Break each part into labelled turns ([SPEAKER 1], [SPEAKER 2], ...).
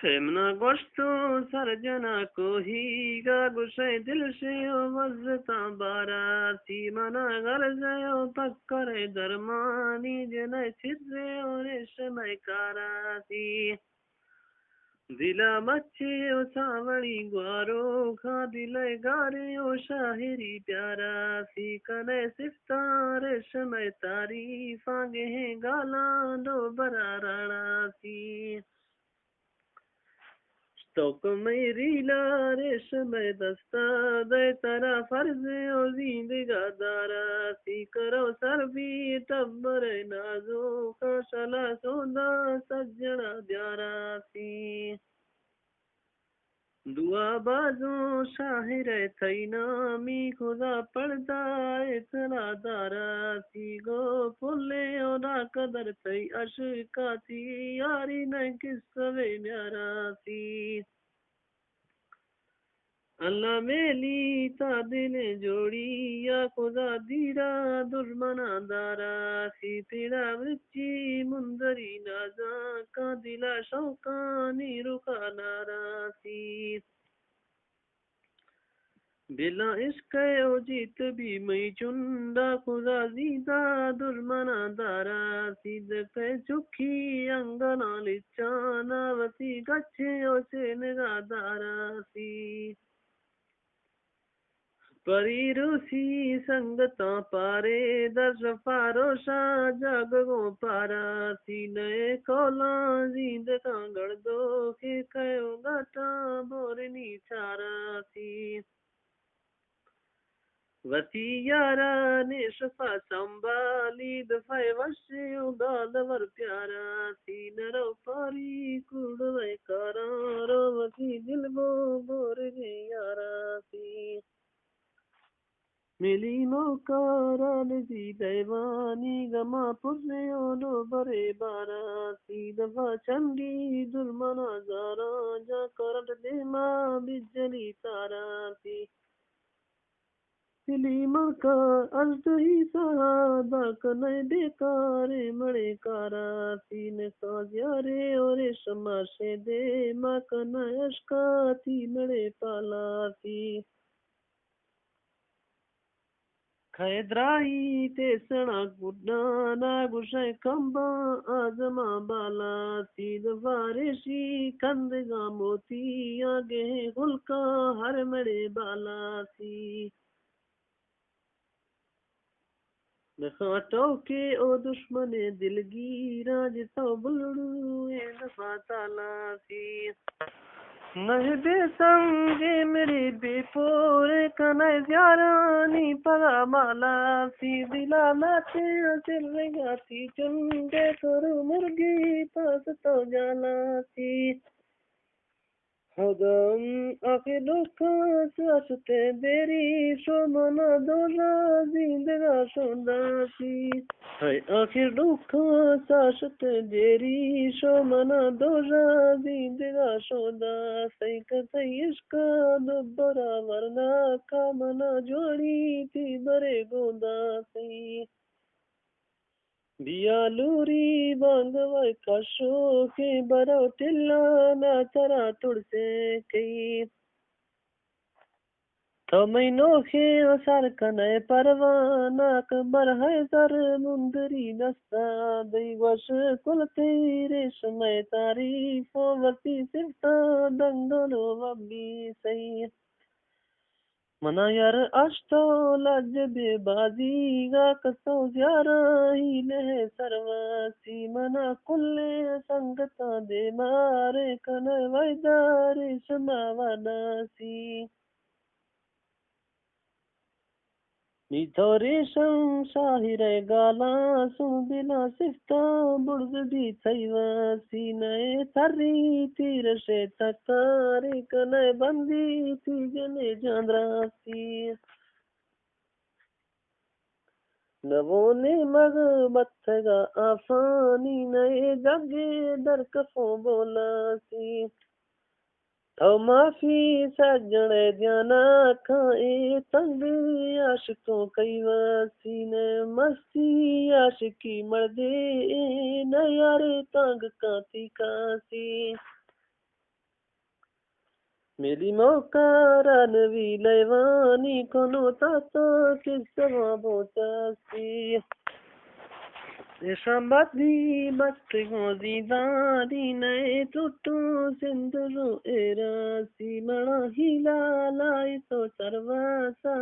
[SPEAKER 1] Femna gosto sarjana ko higa gushe dil se o vazta bara si mana garze o takkare darmani jana chidre o reshamay karati दिला मच्छी ओ सावड़ी ग्वारो खा दिले गारे ओ शाहिरी प्यारा सी कने सिफ्तार समय तारीफ आगे हैं गाला दो बरा राणा सी स्टॉक मेरी लारे समय दस्ता दे तारा फर्ज ओ जिंदगा दारा सी करो सर भी टब्बर नाजो का शला सोदा सज्जना प्यारा सी दुआ बाजों शाहिर थैना मी खुदा पर्दा इतना दारा सी गो फुले ओना कदर थई अशका थी यारी न किसवे न्यारा सी अल्लाह मेली ता दिल जोड़ी या खुदा दीरा दुर्मना दारा सी पीड़ा वृच्ची मुंदरी नाजा का दिला शौकानी रुका नारा सी बिला इश्क ओ जीत भी मई चुंदा खुदा जीदा दुर्मना दारा सीध पे चुखी अंगना लिचाना वसी गच्छे ओ से निगा दारा सी परी रूसी संगता पारे दर्श फारोशा जग गो पारा सी नए कोला जींद कांगड़ दो के कयो गाटा बोरनी चारा सी वसी यारा ने शफा संभाली दफाए वश्य दादवर प्यारा सी नरो पारी कुड़वे करारो वसी दिल गो बोर गे यारा सी मिली मौका रान सी दैवानी गमा पुरने ओनो बरे बारा सी दफा चंगी दुर्मना जारा जा करट दे माँ बिजली तारा सी दिली मका अर्ज ही सहादा कने बेकारे मड़े कारा सीन का ज्यारे और शमाशे दे मा कना अशका थी मड़े पाला सी खैदराई ते सणा गुड्डाना गुशे कंबा आजमा बाला सीद वारिशी कंदगा मोती आगे हुलका हर मड़े बाला सी नखाटो के ओ दुश्मने दिलगीरा जितो बुलड़ू ए दफा ताला सी नहीं दे संगे मेरी बेपोरे कने ज्यारानी पगा माला सी दिला नाचे दिल गाती चुंगे करू मुर्गी पास तो जाला सी हदम आके लोका सासते देरी सोमना दोजा जिंदगा सोंदा सी है आखिर दुख सासते देरी सोमना दोजा जिंदगा सोंदा सही कते इसका दुबरा वरना कामना जोड़ी थी बरे गोंदा सही बियालूरी बांगवाय काशो के बरो टिल्ला ना चरा तुड़से कई तो मैनो के असर कने परवाना कबर है सर मुंदरी नस्ता दैवश कुल तेरे समय तारीफ वसी सिफ्ता दंगलो वबी सही मना यार अष्टो लज बेबाजी गा कसो ज्यारा ही ले सरवासी मना कुल्ले संगता दे मारे कन वैदारे समावानासी निथोरे शाहिरे गाला सुबिला सिफ्ता बुर्ज भी थैवासी नए थरी तीर से तकारे कने बंदी थी जने जांद्रासी नवोने मग बत्थगा आफानी नए जगे दर कफो बोलासी तो माफी सजने ध्याना खाए तंग आशिकों कई वासी ने मस्ती आशिकी मर्दे न यारे तंग काती कासी मेरी मौका रानवी लैवानी कोनो तातो किसवा बोचासी शाबादी मत गोजीदारी नए टूटू सिंदुरु एरासी मणा हिला लाई तो चरवासा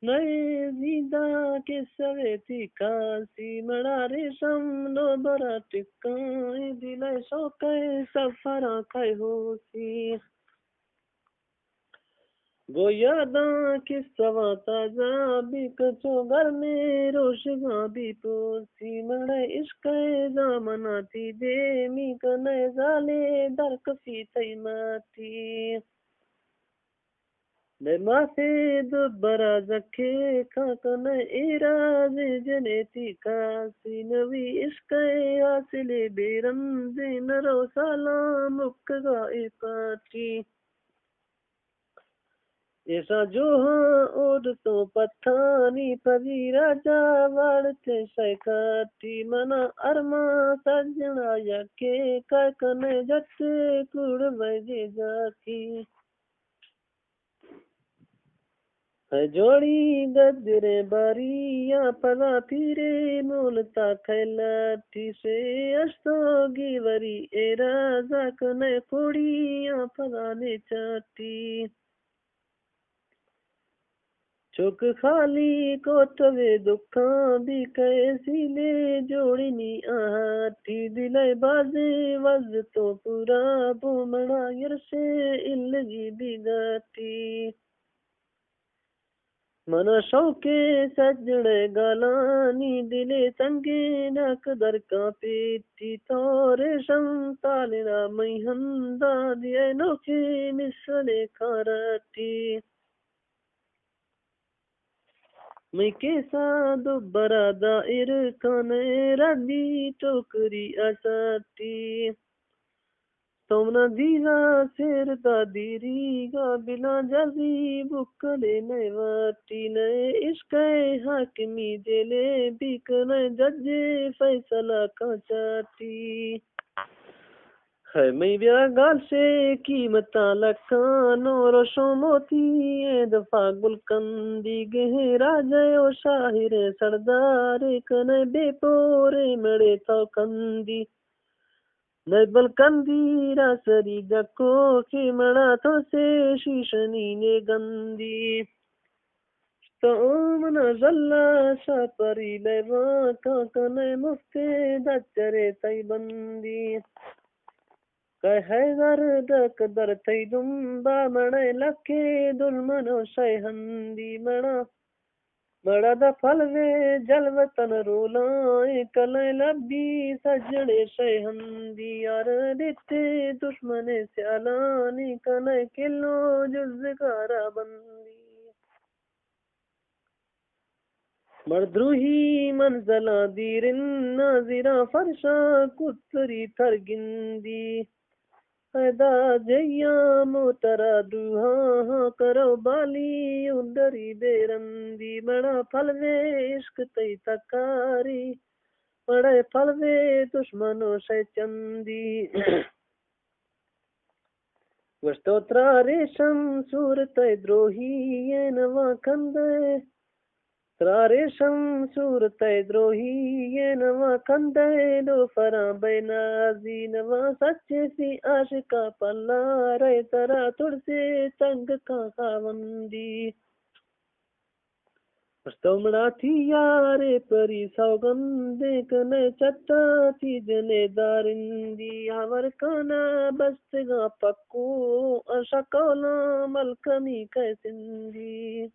[SPEAKER 1] नए जीदा के सवेती कासी मणा रेशम लो बरा टिक्का दिले शौके सफरा खाए होसी वो यादां किस्सा ताजा भी कचो घर में रोशगा भी पोसी मणे इश्क जामना थी दे मी कने जाले दर कफी थई माती ने माथे दुबरा जखे खाकने इराज जने थी कासी नवी इश्क हासिले बेरम दिन रो सलाम मुक्का पाटी ऐसा जो हाँ और तो पठानी परी राजा वाड़ते सैकाटी मना अरमा सजना यके कने जट्टे कुड़ बजे जाकी है जोड़ी गजरे बारिया पदा फिरे मोलता खैलाटी से अस्तोगी वरी ए राजा कने कुड़िया पदा ने चाटी चुक खाली कोटवे दुखा भी कैसी ले जोड़नी आती दिले बाजे वज तो पूरा बुमड़ा यरसे इल्लगी बिगाती मन शौके सजड़े गालानी दिले संगे नक दर का पेटी तोरे शम तालिना मैहंदा दिए नोके मिसले खाराटी मैं कैसा दुबरा दायर खाने रदी टोकरी असाती सोमना दीवा सिर दादीरी गा बिना जजी बुकले नए वाटी नए इश्क हाकिमी जेले बिकने जजे फैसला का चाटी है मैं व्यागाल से कीमता लखानो रोशो मोती दफा गुलकंदी गहरा जयो शाहिर सरदार कने बेपोरे मड़े तो कंदी नबल कंदी रासरी जको के मड़ा तो से शीशनी ने गंदी तो मन जल्ला सा परी लेवा का कने मुफ्ते दचरे तई बंदी हैदर दक दर थई दुम्बा मणे लखे दुल्मनो शहंदी मणा मड़ा द फलवे जलवतन रोलाए कले लबी सजड़े शहंदी यार दिते दुश्मने स्यालानी कने किलो जुज़गारा बंदी मर्द्रुही मंजला दीरिन नाजिरा फरशा कुतरी थरगिंदी पैदा जैया मोतरा दुहा करो बाली उंदरी बेरंदी बड़ा फलवे इश्क तई तकारी बड़े फलवे दुश्मनों से चंदी वस्तोत्रा रेशम सूरत द्रोही ये नवा कंदे रेशम सूरत द्रोही ये नवा कंदे लो फरा बेनाजी नवा सच्चे सी आशिका पल्ला रे तरा तुड़से तंग का खावंदी स्तोमड़ा थी यारे परी सौगंदे कने चट्टा थी जने दारिंदी हवर काना बस्तगा पक्को अशकोला मलकमी कैसिंदी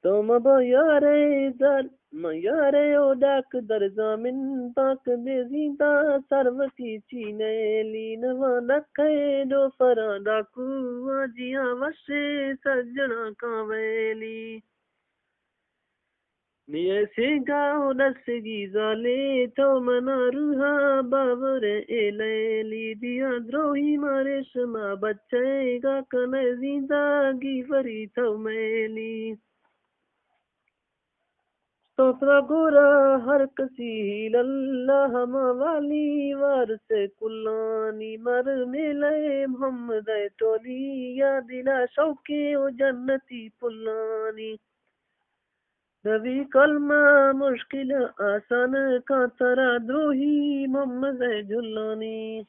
[SPEAKER 1] तो यारे ओ डाक दर जामिन पाक बेजीदा सरवती चीने लीनवा नखे दो फरा डाकू आजिया वशे सजना कावेली निये से गाओ नसगी जाले तो मना रूहा बाबरे एलेली दिया द्रोही मारे शमा बच्चेगा कने जिंदगी फरी तो मेली तो प्रगुरा हर कसी अल्लाह मवाली वार से कुलानी मर मिले मोहम्मद टोली या दिला शौके ओ जन्नती पुलानी नबी कलमा मुश्किल आसान का तरा द्रोही मोहम्मद झुलानी।